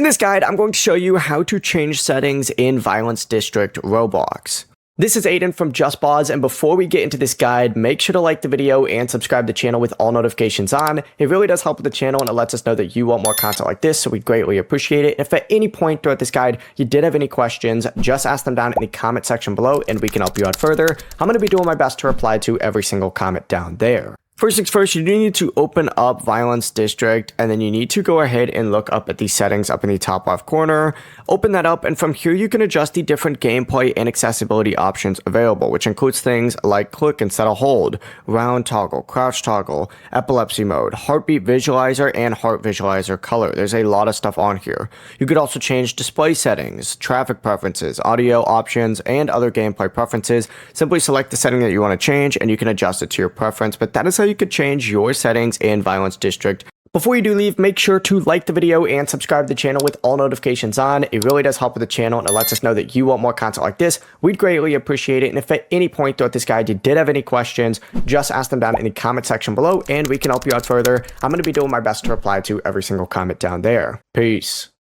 In this guide, I'm going to show you how to change settings in Violence District Roblox. This is Aiden from JustBoz, and before we get into this guide, make sure to like the video and subscribe to the channel with all notifications on. It really does help with the channel and it lets us know that you want more content like this, so we greatly appreciate it. If at any point throughout this guide you did have any questions, just ask them down in the comment section below and we can help you out further. I'm going to be doing my best to reply to every single comment down there. First things first, you do need to open up Violence District, and then you need to go ahead and look up at the settings up in the top left corner. Open that up, and from here you can adjust the different gameplay and accessibility options available, which includes things like click instead of hold, round toggle, crouch toggle, epilepsy mode, heartbeat visualizer, and heart visualizer color. There's a lot of stuff on here. You could also change display settings, traffic preferences, audio options, and other gameplay preferences. Simply select the setting that you want to change, and you can adjust it to your preference, but that is how you could change your settings in Violence District. Before you do leave, make sure to like the video and subscribe to the channel with all notifications on. It really does help with the channel and it lets us know that you want more content like this. We'd greatly appreciate it. And if at any point throughout this guide you did have any questions, just ask them down in the comment section below and we can help you out further. I'm going to be doing my best to reply to every single comment down there. Peace.